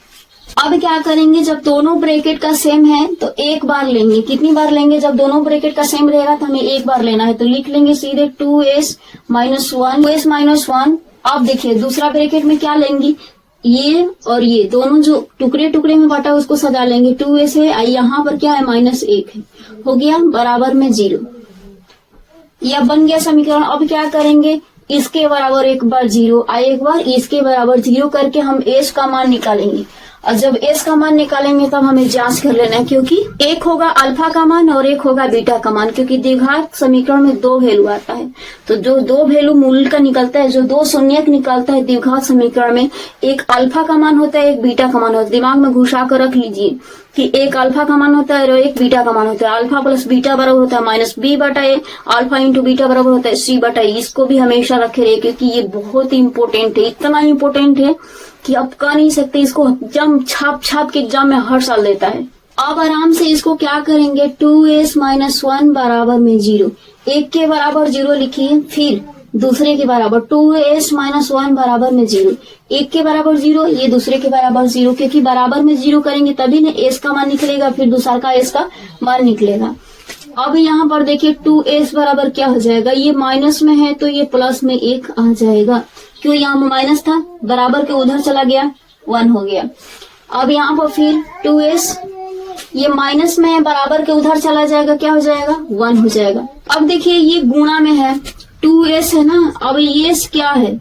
अब क्या करेंगे, जब दोनों ब्रैकेट का सेम है तो एक बार लेंगे। कितनी बार लेंगे, जब दोनों ब्रैकेट का सेम रहेगा तो हमें एक बार लेना है, तो लिख लेंगे सीधे 2s माइनस 1, 2s माइनस 1। अब देखिए दूसरा ब्रैकेट में क्या लेंगे, ये और ये दोनों जो टुकड़े टुकड़े में बांटा उसको सजा लेंगे। 2s है, यहाँ पर क्या है, -1 है, हो गया बराबर में 0। यह बन गया समीकरण। अब क्या करेंगे, इसके बराबर एक बार 0 एक बार इसके बराबर 0 करके हम s का मान निकालेंगे। और जब s का मान निकालेंगे तब हमें जांच कर लेना है, क्योंकि एक होगा अल्फा का मान और एक होगा बीटा का मान, क्योंकि द्विघात समीकरण में 2 वैल्यू आता है। तो जो 2 वैल्यू मूल का निकलता है, जो 2 शून्यक निकलता है द्विघात समीकरण में, एक अल्फा का मान होता है, एक बीटा का मान होता है। दिमाग में घुसा कर रख लीजिए कि एक अल्फा का मान होता है और एक बीटा का मान होता है। अल्फा प्लस बीटा बराबर होता है -b/a, अल्फा इंटू बीटा बराबर होता है c/a। इसको भी हमेशा रखे रहे, क्योंकि ये बहुत ही इंपॉर्टेंट है, इतना इंपॉर्टेंट है कि आप कह नहीं सकते। इसको एग्जाम छाप के एग्जाम में हर साल देता है। अब आराम से इसको क्या करेंगे, 2s माइनस 1 बराबर में 0, एक के बराबर 0 लिखिए, फिर दूसरे के बराबर 2s माइनस 1 बराबर में 0, एक के बराबर 0, ये दूसरे के बराबर 0, क्योंकि बराबर में 0 करेंगे तभी ना s का मान निकलेगा, फिर दूसरा का s का मान निकलेगा। अब यहाँ पर देखिए 2s बराबर क्या हो जाएगा, ये माइनस में है तो ये प्लस में 1 आ जाएगा, क्यों यहाँ में माइनस था, बराबर के उधर चला गया, 1 हो गया। अब यहाँ पर फिर 2s, ये माइनस में है, बराबर के उधर चला जाएगा, क्या हो जाएगा, 1 हो जाएगा। अब देखिए ये गुणा में है, 2s है ना, अब ये क्या है,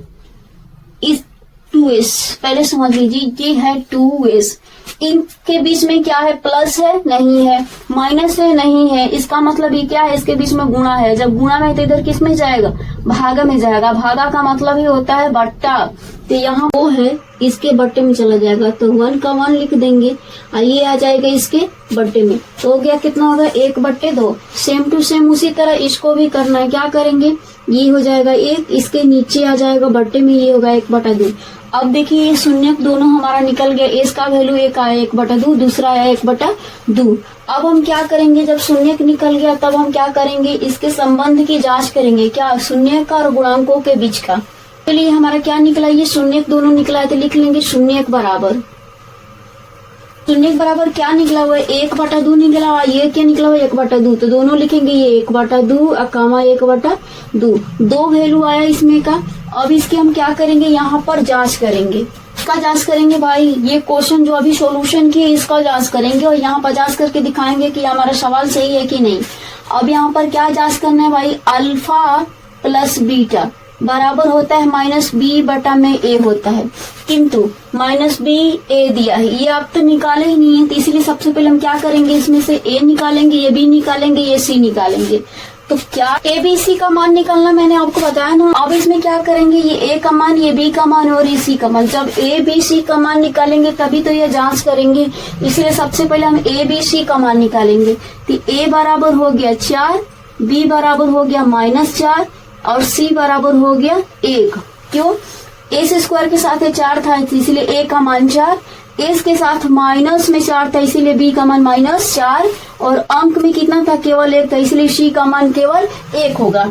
इस 2s पहले समझ लीजिए, ये है 2s, इनके बीच में क्या है, प्लस है नहीं है, माइनस है नहीं है, इसका मतलब ये क्या है, इसके बीच में गुणा है। जब गुणा में तो इधर किस में जाएगा, भागा में जाएगा। भागा का मतलब ही होता है बट्टा, तो यहाँ वो है, इसके बट्टे में चला जाएगा, तो 1 का 1 लिख देंगे और ये आ जाएगा इसके बट्टे में, तो हो गया कितना होगा, 1/2। सेम टू सेम उसी तरह इसको भी करना है। क्या करेंगे, ये हो जाएगा 1, इसके नीचे आ जाएगा बट्टे में, ये होगा 1/2। अब देखिए ये शून्यक दोनों हमारा निकल गया, इसका वैल्यू एक आया 1/2, दूसरा आया 1/2। अब हम क्या करेंगे, जब शून्यक निकल गया तब हम क्या करेंगे, इसके संबंध की जांच करेंगे, क्या, शून्यक और गुणांकों के बीच का। चलिए हमारा क्या निकला, ये शून्यक दोनों निकला है, तो लिख लेंगे शून्यक बराबर क्या निकला हुआ है, 1/2 निकला हुआ, ये क्या निकला हुआ है, 1/2, तो दोनों लिखेंगे ये 1/2 और कामा 1/2, 2 वैल्यू आया इसमें का। अब इसके हम क्या करेंगे, यहाँ पर जांच करेंगे। इसका जांच करेंगे भाई, ये क्वेश्चन जो अभी सॉल्यूशन किए इसका जांच करेंगे और यहाँ पर जांच करके दिखाएंगे कि हमारा सवाल सही है कि नहीं। अब यहाँ पर क्या जांच करना है भाई, अल्फा प्लस बीटा बराबर होता है -b/a होता है, किंतु -b(a) दिया है, ये आप तो निकाले ही नहीं है, तो इसलिए सबसे पहले हम क्या करेंगे, इसमें से a निकालेंगे, ये b निकालेंगे, ये c निकालेंगे। तो क्या a b c का मान निकालना मैंने आपको बताया ना। अब इसमें क्या करेंगे, ये a का मान, ये b का मान और ये c का मान। जब a b c का मान निकालेंगे तभी तो ये जांच करेंगे, इसलिए सबसे पहले हम a b c का मान निकालेंगे। तो a बराबर हो गया 4, b बराबर हो गया -4 और c बराबर हो गया 1। क्यों, a² के साथ 4 था इसलिए a का मान 4, s के साथ माइनस में 4 था इसीलिए b का मान -4 और अंक में कितना था, केवल 1 था, इसलिए c का मान केवल 1 होगा।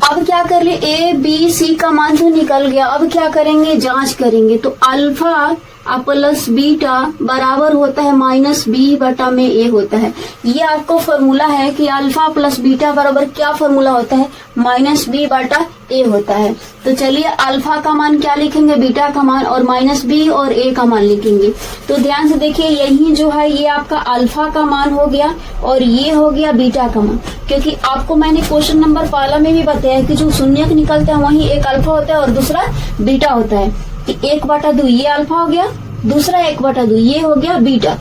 अब क्या कर ले, a b c का मान तो निकल गया, अब क्या करेंगे, जांच करेंगे। तो अल्फा प्लस बीटा बराबर होता है -b/a होता है। ये आपको फॉर्मूला है कि अल्फा प्लस बीटा बराबर क्या फॉर्मूला होता है, -b/a होता है। तो चलिए अल्फा का मान क्या लिखेंगे, बीटा का मान, और -b और a का मान लिखेंगे। तो ध्यान से देखिए, यही जो है ये आपका अल्फा का मान हो गया और ये हो गया बीटा का मान, क्योंकि आपको मैंने क्वेश्चन नंबर 15 में भी बताया कि जो शून्यक निकलता है वही एक अल्फा होता है और दूसरा बीटा होता है। 1/2 ये अल्फा हो गया, दूसरा 1/2 ये हो गया बीटा,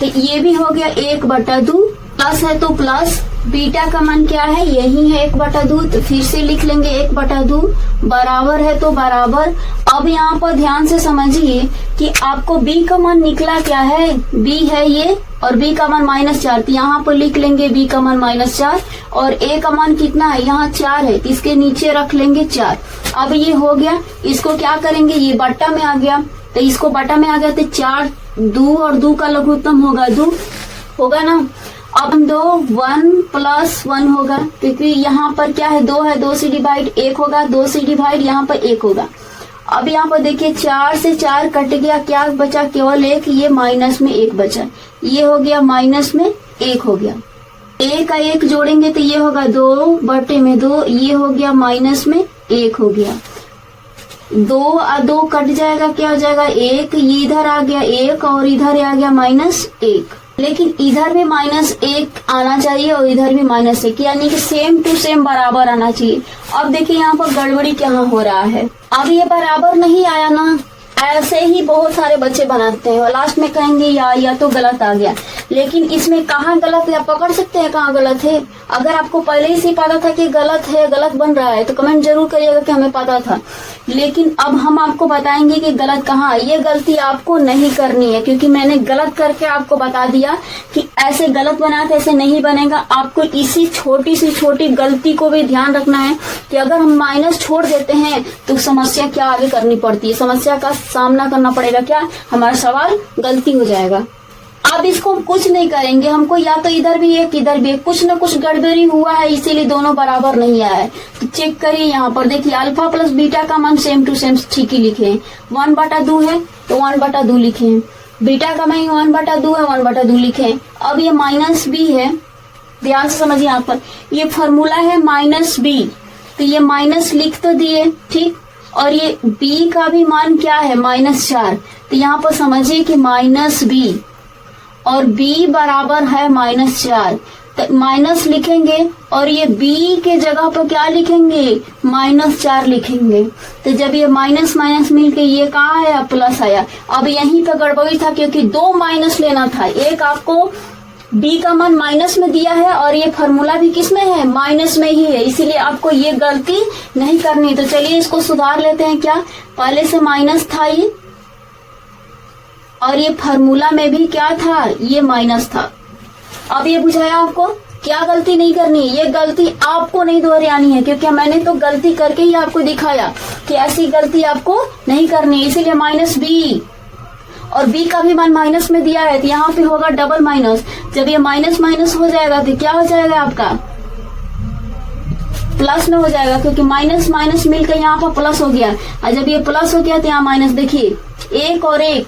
तो ये भी हो गया 1/2 प्लस है तो प्लस, बीटा का मान क्या है, यही है 1/2, तो फिर से लिख लेंगे 1/2, बराबर है तो बराबर। अब यहाँ पर ध्यान से समझिए कि आपको b का मान निकला क्या है, b है ये, और b का मान -4, तो यहाँ पर लिख लेंगे b का मान -4, और a का मान कितना है, यहाँ 4 है, तो इसके नीचे रख लेंगे 4। अब ये हो गया, इसको क्या करेंगे, ये बट्टा में आ गया, तो इसको बट्टा में आ गया, तो 4 2 और 2 का लघुत्तम होगा 2, होगा ना। अब 2 1 + 1 होगा, क्योंकि यहाँ पर क्या है, 2 है, 2 से डिवाइड 1 होगा, 2 से डिवाइड यहाँ पर 1 होगा। अब यहाँ पर देखिए 4 से 4 कट गया, क्या बचा, केवल 1, ये माइनस में 1 बचा, ये हो गया माइनस में 1 हो गया। 1 का 1 जोड़ेंगे तो ये होगा 2/2, ये हो गया माइनस में 1 हो गया। 2 और 2 कट जाएगा, क्या हो जाएगा 1, ये इधर आ गया 1 और इधर आ गया -1, लेकिन इधर भी -1 आना चाहिए और इधर भी -1, यानी कि सेम टू सेम बराबर आना चाहिए। अब देखिए यहाँ पर गड़बड़ी क्या हो रहा है, अब ये बराबर नहीं आया ना, ऐसे ही बहुत सारे बच्चे बनाते हैं और लास्ट में कहेंगे या तो गलत आ गया, लेकिन इसमें कहाँ गलत है, आप पकड़ सकते हैं कहाँ गलत है। अगर आपको पहले ही से पता था कि गलत है, गलत बन रहा है, तो कमेंट जरूर करिएगा कि हमें पता था, लेकिन अब हम आपको बताएंगे कि गलत कहाँ है। ये गलती आपको नहीं करनी है, क्योंकि मैंने गलत करके आपको बता दिया कि ऐसे गलत बना के ऐसे नहीं बनेगा। आपको इसी छोटी सी छोटी गलती को भी ध्यान रखना है कि अगर हम माइनस छोड़ देते हैं तो समस्या क्या आगे करनी पड़ती है, समस्या का सामना करना पड़ेगा, क्या हमारा सवाल गलती हो जाएगा। अब इसको हम कुछ नहीं करेंगे, हमको या तो इधर भी एक इधर भी एक, कुछ न कुछ गड़बड़ी हुआ है, इसीलिए दोनों बराबर नहीं आया है। तो चेक करिए यहाँ पर, देखिए अल्फा प्लस बीटा का मान सेम टू सेम ठीक ही लिखे हैं, 1/2 है तो 1/2 लिखे हैं, बीटा का मान 1/2 है 1/2 लिखे हैं। अब ये -b है, ध्यान से समझिए यहाँ पर, ये फॉर्मूला है -b, तो ये माइनस लिख तो दिए, ठीक, और ये b का भी मान क्या है -4, तो यहाँ पर समझिए कि -b और b बराबर है -4, तो माइनस लिखेंगे और ये b के जगह पर क्या लिखेंगे, -4 लिखेंगे। तो जब ये माइनस माइनस मिलके ये कहाँ आया, प्लस आया। अब यहीं पे गड़बड़ी था, क्योंकि 2 माइनस लेना था, एक आपको b का मान माइनस में दिया है और ये फॉर्मूला भी किस में है, माइनस में ही है, इसीलिए आपको ये गलती नहीं करनी। तो चलिए इसको सुधार लेते हैं। क्या पहले से माइनस था ये, और ये फार्मूला में भी क्या था, ये माइनस था। अब ये बुझाया आपको, क्या गलती नहीं करनी है, ये गलती आपको नहीं दोहरानी है, क्योंकि मैंने तो गलती करके ही आपको दिखाया कि ऐसी गलती आपको नहीं करनी है। इसीलिए -b, और b का भी मान माइनस में दिया है, तो यहाँ पे होगा डबल माइनस। जब ये माइनस माइनस हो जाएगा तो क्या हो जाएगा आपका, प्लस में हो जाएगा, क्योंकि माइनस माइनस मिलकर यहाँ पर प्लस हो गया। और जब ये प्लस हो गया तो यहाँ माइनस, देखिए 1 और 1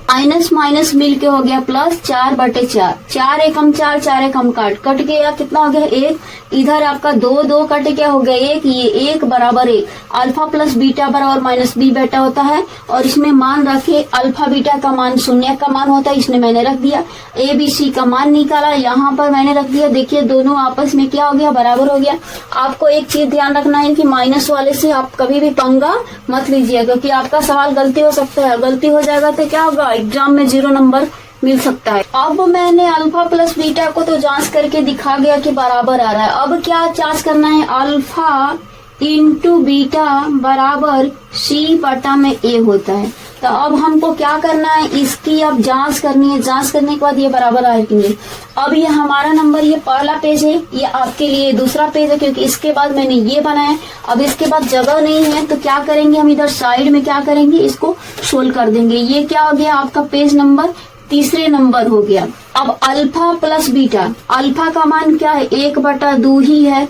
माइनस माइनस मिल के हो गया प्लस, 4/4, 4 एकम 4, 4 एकम कट गया, कितना हो गया 1, इधर आपका 2 कट गया, हो गया 1, ये 1 बराबर 1। अल्फा प्लस बीटा बराबर -b बेटा होता है, और इसमें मान रखे अल्फा बीटा का मान 0 का मान होता है, इसने मैंने रख दिया। ABC का मान निकाला, यहाँ पर मैंने रख दिया, देखिए दोनों आपस में क्या हो गया, बराबर हो गया। आपको एक चीज ध्यान रखना है कि माइनस वाले से आप कभी भी पंगा मत लीजिए, क्योंकि आपका सवाल गलती हो सकता है, गलती हो जाएगा तो क्या होगा, एग्जाम में 0 नंबर मिल सकता है। अब मैंने अल्फा प्लस बीटा को तो जांच करके दिखा गया कि बराबर आ रहा है। अब क्या जांच करना है, अल्फा इंटू बीटा बराबर c/a होता है। तो अब हमको क्या करना है, इसकी अब जांच करनी है, जांच करने के बाद ये बराबर आए कि नहीं। अब ये हमारा नंबर, ये पहला पेज है, ये आपके लिए दूसरा पेज है, क्योंकि इसके बाद मैंने ये बनाया। अब इसके बाद जगह नहीं है तो क्या करेंगे, हम इधर साइड में क्या करेंगे, इसको सोल्व कर देंगे। ये क्या हो गया आपका, पेज नंबर 3 नंबर हो गया। अब अल्फा प्लस बीटा, अल्फा का मान क्या है, 1/2 ही है,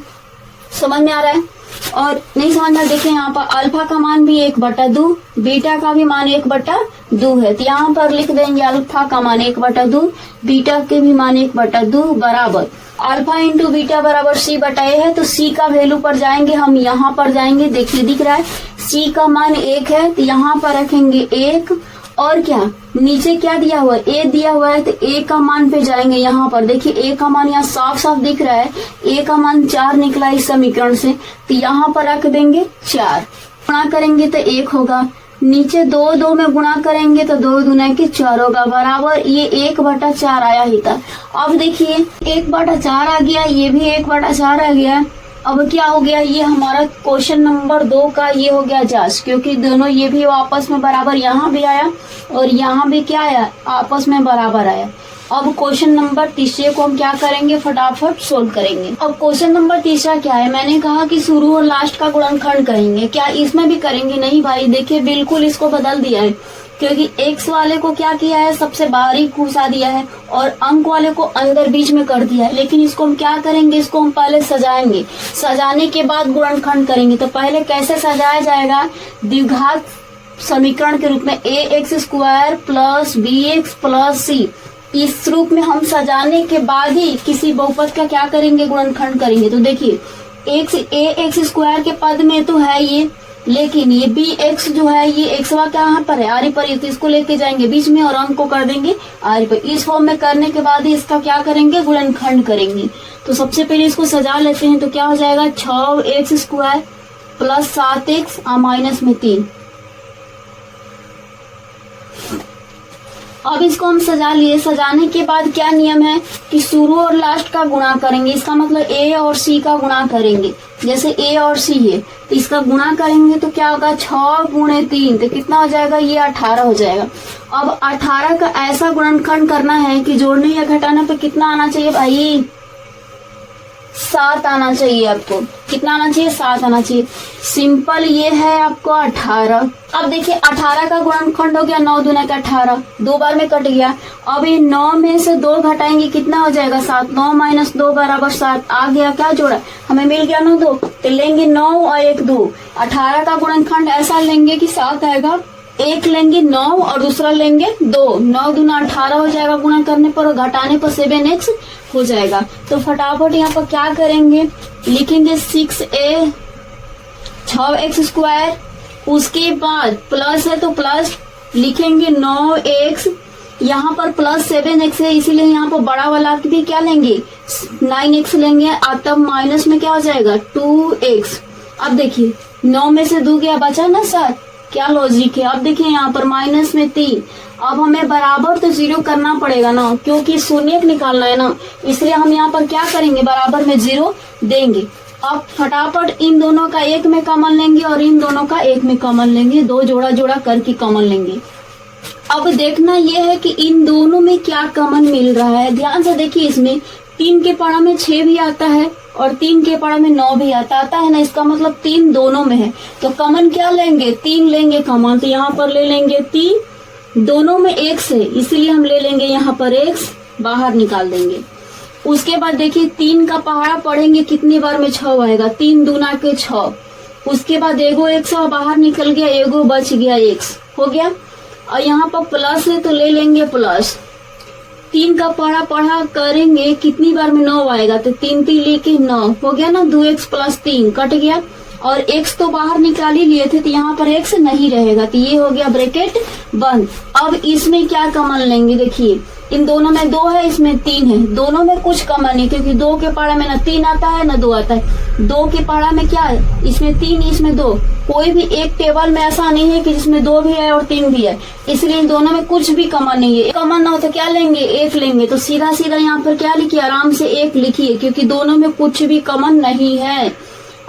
समझ में आ रहा है। और नहीं समझ में, देखें यहाँ पर अल्फा का मान भी 1/2, बीटा का भी मान 1/2 है, तो यहाँ पर लिख देंगे अल्फा का मान 1/2, बीटा के भी मान 1/2 बराबर अल्फा इंटू बीटा बराबर c/a है। तो c का वैल्यू पर जाएंगे, हम यहाँ पर जाएंगे, देखिए दिख रहा है c का मान 1 है, तो यहाँ पर रखेंगे 1, और क्या नीचे क्या दिया हुआ है, a दिया हुआ है, तो a का मान पे जाएंगे। यहाँ पर देखिए a का मान यहाँ साफ साफ दिख रहा है, a का मान 4 निकला इस समीकरण से, तो यहाँ पर रख देंगे 4, गुणा करेंगे तो 1 होगा, नीचे 2 में गुणा करेंगे तो 2 दूना के 4 होगा, बराबर ये 1/4 आया ही था। अब देखिए 1/4 आ गया, ये भी 1/4 आ गया। अब क्या हो गया, ये हमारा क्वेश्चन नंबर 2 का ये हो गया जांच, क्योंकि दोनों ये भी आपस में बराबर, यहाँ भी आया और यहाँ भी क्या आया, आपस में बराबर आया। अब क्वेश्चन नंबर तीसरे को हम क्या करेंगे, फटाफट सोल्व करेंगे। अब क्वेश्चन नंबर तीसरा क्या है, मैंने कहा कि शुरू और लास्ट का गुणनखंड करेंगे, क्या इसमें भी करेंगे? नहीं भाई, देखिए बिल्कुल इसको बदल दिया है, क्योंकि एक्स वाले को क्या किया है, सबसे बाहरी घुसा दिया है और अंक वाले को अंदर बीच में कर दिया है। लेकिन इसको हम क्या करेंगे, इसको हम पहले सजाएंगे, सजाने के बाद गुणनखंड करेंगे। तो पहले कैसे सजाया जाएगा, द्विघात समीकरण के रूप में ax² plus bx plus c, इस रूप में हम सजाने के बाद ही किसी बहुपद का क्या करेंगे, गुणनखंड करेंगे। तो देखिए ax² के पद में तो है ये, लेकिन ये bx जो है ये एक्सवा कहाँ पर है, आरी पर, तो इसको लेके जाएंगे बीच में और अंक को कर देंगे आरी पर। इस फॉर्म में करने के बाद ही इसका क्या करेंगे, गुणनखंड करेंगे। तो सबसे पहले इसको सजा लेते हैं, तो क्या हो जाएगा 6x² प्लस 7x माइनस में 3। अब इसको हम सजा लिए, सजाने के बाद क्या नियम है कि शुरू और लास्ट का गुणा करेंगे, इसका मतलब a और c का गुणा करेंगे। जैसे a और c है तो इसका गुणा करेंगे तो क्या होगा, 6 गुणे 3, तो कितना हो जाएगा, ये 18 हो जाएगा। अब 18 का ऐसा गुणनखंड करना है कि जोड़ने या घटाने पे कितना आना चाहिए भाई, 7 आना चाहिए आपको। कितना आना चाहिए, 7 आना चाहिए। सिंपल ये है आपको 18। अब देखिए 18 का गुणनखंड हो गया 9 दूना का 18, 2 बार में कट गया। अब ये 9 में से 2 घटाएंगे, कितना हो जाएगा 7, 9 माइनस 2 बराबर 7 आ गया। क्या जोड़ा, हमें मिल गया ना 2, तो लेंगे 9 और 1 2। 18 का गुणनखंड ऐसा लेंगे कि 7 आएगा, एक लेंगे 9 और दूसरा लेंगे 2, 9 दूना 18 हो जाएगा गुणा करने पर, और घटाने पर 7x हो जाएगा। तो फटाफट यहाँ पर क्या करेंगे, लिखेंगे 6a 6x², उसके बाद प्लस है तो प्लस लिखेंगे 9x, यहाँ पर प्लस 7x है इसीलिए यहाँ पर बड़ा वाला भी क्या लेंगे 9x लेंगे, तब माइनस में क्या हो जाएगा 2x। अब देखिए 9 में से 2 गया, बचा ना सर, क्या लॉजिक है। अब देखिए यहाँ पर माइनस में 3, अब हमें बराबर तो 0 करना पड़ेगा ना, क्योंकि शून्य निकालना है ना, इसलिए हम यहाँ पर क्या करेंगे, बराबर में 0 देंगे। अब फटाफट इन दोनों का 1 में कॉमन लेंगे और इन दोनों का 1 में कॉमन लेंगे, 2 जोड़ा जोड़ा करके कॉमन लेंगे। अब देखना यह है कि इन दोनों में क्या कॉमन मिल रहा है, ध्यान से देखिए। इसमें 3 के पढ़ा में 6 भी आता है और 3 के पढ़ा में 9 भी आता है ना, इसका मतलब 3 दोनों में है। तो कॉमन क्या लेंगे, 3 लेंगे कॉमन, तो यहाँ पर ले लेंगे 3, दोनों में x है इसीलिए हम ले लेंगे यहाँ पर x, बाहर निकाल देंगे। उसके बाद देखिए 3 का पहाड़ा पढ़ेंगे कितनी बार में 6 आएगा, 3 दूना के 6। उसके बाद एगो x बाहर निकल गया, एगो बच गया x, हो गया। और यहाँ पर प्लस है तो ले लेंगे प्लस, 3 का पढ़ा करेंगे कितनी बार में 9 आएगा, तो 3 3 लेके 9 हो गया ना, 2x प्लस 3 कट गया और x तो बाहर निकाल ही लिए थे तो यहाँ पर x नहीं रहेगा, तो ये हो गया ब्रैकेट बंद। अब इसमें क्या कॉमन लेंगे, देखिए इन दोनों में 2 है, इसमें 3 है, दोनों में कुछ कॉमन नहीं, क्योंकि 2 के पढ़ा में ना 3 आता है ना 2 आता है। 2 के पढ़ा में क्या है, इसमें 3 इसमें 2, कोई भी एक टेबल में ऐसा नहीं है कि जिसमें 2 भी है और 3 भी है, इसलिए इन दोनों में कुछ भी कॉमन नहीं है। कॉमन ना हो तो क्या लेंगे, 1 लेंगे। तो सीधा सीधा यहाँ पर क्या लिखिए, आराम से 1 लिखिए, क्योंकि दोनों में कुछ भी कॉमन नहीं है।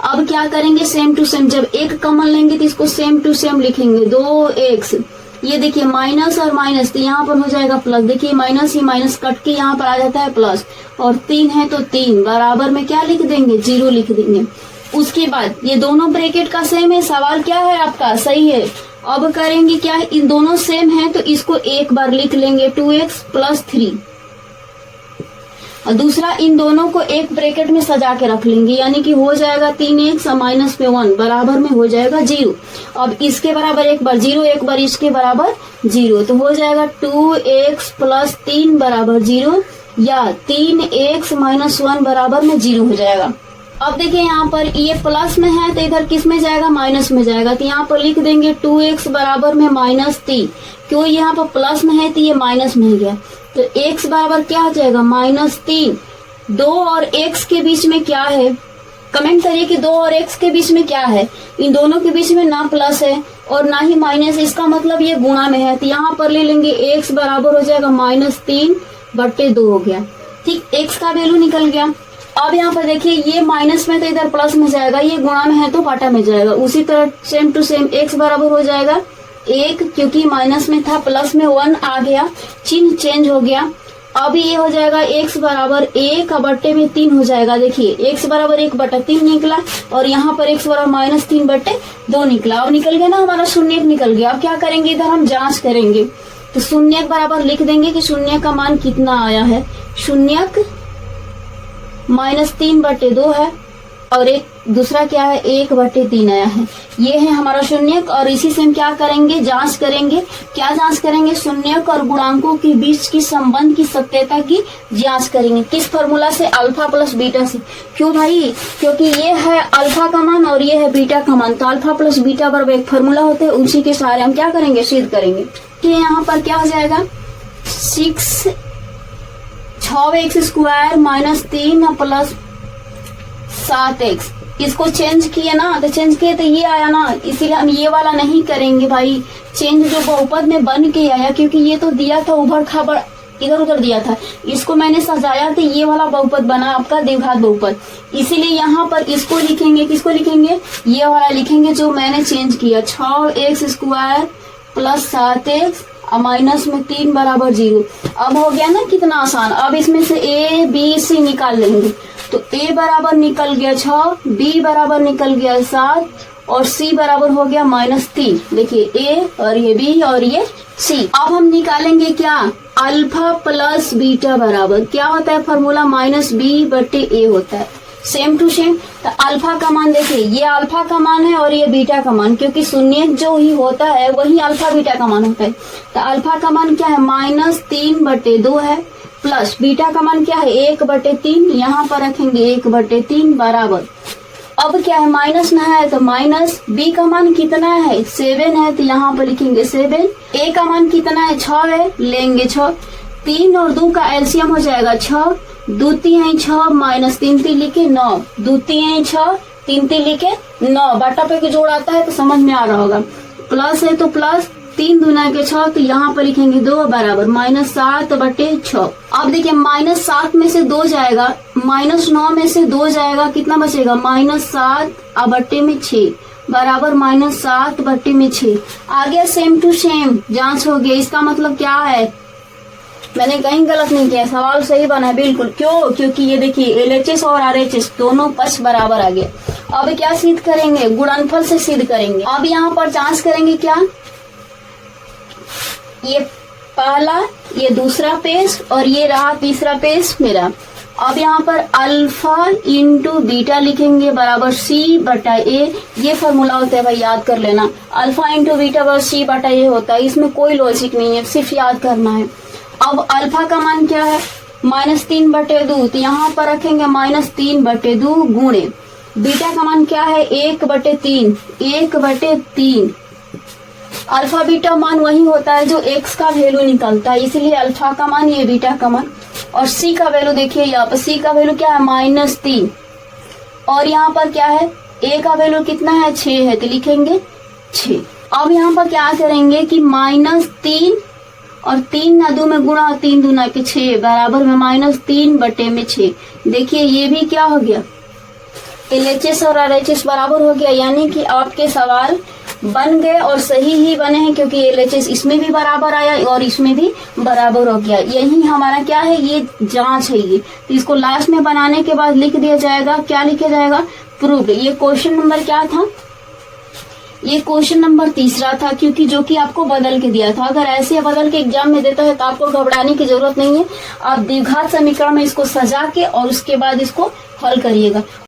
अब क्या करेंगे, सेम टू सेम, जब 1 कॉमन लेंगे तो इसको सेम टू सेम लिखेंगे, 2x। ये देखिए माइनस और माइनस, तो यहाँ पर हो जाएगा प्लस, देखिए माइनस ही माइनस कट के यहाँ पर आ जाता है प्लस, और 3 है तो 3 बराबर में क्या लिख देंगे, 0 लिख देंगे। उसके बाद ये दोनों ब्रैकेट का सेम है, सवाल क्या है आपका, सही है। अब करेंगे क्या, इन दोनों सेम है तो इसको एक बार लिख लेंगे 2x प्लस 3, और दूसरा इन दोनों को एक ब्रैकेट में सजा के रख लेंगे, यानी कि हो जाएगा 3x माइनस में 1 बराबर में हो जाएगा 0। अब इसके बराबर एक बार 0, एक बार इसके बराबर 0, तो हो जाएगा 2x प्लस 3 बराबर 0, या 3x माइनस 1 बराबर में 0 हो जाएगा। अब देखिए यहाँ पर ये प्लस में है तो इधर किस में जाएगा, माइनस में जाएगा, तो यहाँ पर लिख देंगे 2x बराबर में -3, क्यों यहाँ पर प्लस में है तो ये माइनस में गया, तो x बराबर क्या हो जाएगा -3। 2 और x के बीच में क्या है, कमेंट करिए कि 2 और x के बीच में क्या है। इन दोनों के बीच में ना प्लस है और ना ही माइनस, इसका मतलब ये गुणा में है। तो यहाँ पर ले लेंगे x बराबर हो जाएगा -3/2 हो गया। ठीक, x का वैल्यू निकल गया। अब यहाँ पर देखिए ये माइनस में तो इधर प्लस में जाएगा, ये गुणा में है तो पाटा में जाएगा। उसी तरह सेम टू सेम x बराबर हो जाएगा 1, क्योंकि माइनस में था प्लस में 1 आ गया, चिन्ह चेंज हो गया। अब ये हो जाएगा x बराबर 1/3 हो जाएगा। देखिए x बराबर 1/3 निकला और यहाँ पर x बराबर -3/2 निकला। अब निकल गया ना, हमारा शून्यक निकल गया। अब क्या करेंगे, इधर हम जांच करेंगे। तो शून्यक बराबर लिख देंगे कि शून्यक का मान कितना आया है। शून्यक -3/2 है और एक दूसरा क्या है, 1/3 आया है। ये है हमारा शून्यक और इसी से हम क्या करेंगे, जांच करेंगे। क्या जांच करेंगे, शून्यक और गुणांकों के बीच की संबंध की सत्यता की जांच करेंगे। किस फॉर्मूला से, अल्फा प्लस बीटा से। क्यों भाई, क्योंकि ये है अल्फा का मान और ये है बीटा का मान, तो अल्फा प्लस बीटा बराबर एक फॉर्मूला होते हैं, उसी के सहारे हम क्या करेंगे, सिद्ध करेंगे। तो यहाँ पर क्या हो जाएगा, 6x² -3 प्लस 7x। इसको चेंज किए ना, तो चेंज किए तो ये आया ना, इसीलिए हम ये वाला नहीं करेंगे भाई। चेंज जो बहुपद में बन के आया, क्योंकि ये तो दिया था उभर खाबड़ इधर उधर दिया था, इसको मैंने सजाया तो ये वाला बहुपद बना आपका द्विघात बहुपद। इसीलिए यहाँ पर इसको लिखेंगे, किसको लिखेंगे, ये वाला लिखेंगे जो मैंने चेंज किया। 6x² प्लस 7x माइनस में 3 बराबर 0। अब हो गया ना कितना आसान। अब इसमें से a b c निकाल लेंगे। तो a बराबर निकल गया 6, b बराबर निकल गया 7 और c बराबर हो गया -3। देखिए a और ये b और ये c। अब हम निकालेंगे क्या, अल्फा प्लस बीटा बराबर क्या होता है फॉर्मूला, -b/a होता है। Same to same. तो अल्फा का मान देखिए, ये अल्फा का मान है और ये बीटा का मान, क्योंकि शून्यक जो ही होता है वही अल्फा बीटा का मान होता है। तो अल्फा का मान क्या है, -3/2 है, प्लस बीटा का मान क्या है 1/3, यहाँ पर रखेंगे 1/3 बराबर। अब क्या है, माइनस ना है तो माइनस, बी का मान कितना है 7 है, तो यहाँ पर लिखेंगे 7। ए का मान कितना है 6 है, लेंगे 6। 3 और 2 का एलसीएम हो जाएगा 6, 2 3 6 -3 3 लिखे 9, 2 3 6 3 3 लिखे 9। बाटा पे जोड़ आता है तो समझ में आ रहा होगा। प्लस है तो प्लस, 3 दूना के 6, तो यहाँ पर लिखेंगे 2 बराबर -7/6। अब देखिए -7 में से 2 जाएगा, -9 में से 2 जाएगा, कितना बचेगा -7/6 बराबर -7/6। आ गया सेम टू सेम, जांच हो गया। इसका मतलब क्या है, मैंने कहीं गलत नहीं किया, सवाल सही बना है बिल्कुल। क्यों, क्योंकि ये देखिए LHS और RHS दोनों पक्ष बराबर आ गए। अब क्या सिद्ध करेंगे, गुणनफल से सिद्ध करेंगे। अब यहाँ पर जांच करेंगे क्या, ये पहला, ये दूसरा पेज और ये रहा तीसरा पेज मेरा। अब यहाँ पर अल्फा इंटू बीटा लिखेंगे बराबर C/A। ये फॉर्मूला होता है भाई, याद कर लेना। अल्फा इंटू बीटा बराबर C/A होता है, इसमें कोई लॉजिक नहीं है, सिर्फ याद करना है। अब अल्फा का मान क्या है -3/2, तो यहाँ पर रखेंगे -3/2 गुणे बीटा का मान क्या है 1/3, 1/3। अल्फा बीटा मान वही होता है जो x का वैल्यू निकलता है, इसलिए अल्फा का मान ये बीटा का मान। और c का वैल्यू देखिए, यहाँ पर c का वैल्यू क्या है -3 और यहाँ पर क्या है a का वैल्यू कितना है 6 है, तो लिखेंगे 6। अब यहाँ पर क्या करेंगे कि -3 और 3 ना 2 में गुणा, 3 दूना के 6 बराबर में -3/6। देखिए ये भी क्या हो गया, LHS और RHS बराबर हो गया, यानी कि आपके सवाल बन गए और सही ही बने हैं, क्योंकि LHS इसमें भी बराबर आया और इसमें भी बराबर हो गया। यही हमारा क्या है, ये जांच है। ये तो इसको लास्ट में बनाने के बाद लिख दिया जाएगा, क्या लिखा जाएगा, प्रूव्ड। ये क्वेश्चन नंबर क्या था, ये क्वेश्चन नंबर 3 था, क्योंकि जो कि आपको बदल के दिया था। अगर ऐसे बदल के एग्जाम में देता है तो आपको घबराने की जरूरत नहीं है। आप द्विघात समीकरण में इसको सजा के और उसके बाद इसको हल करिएगा।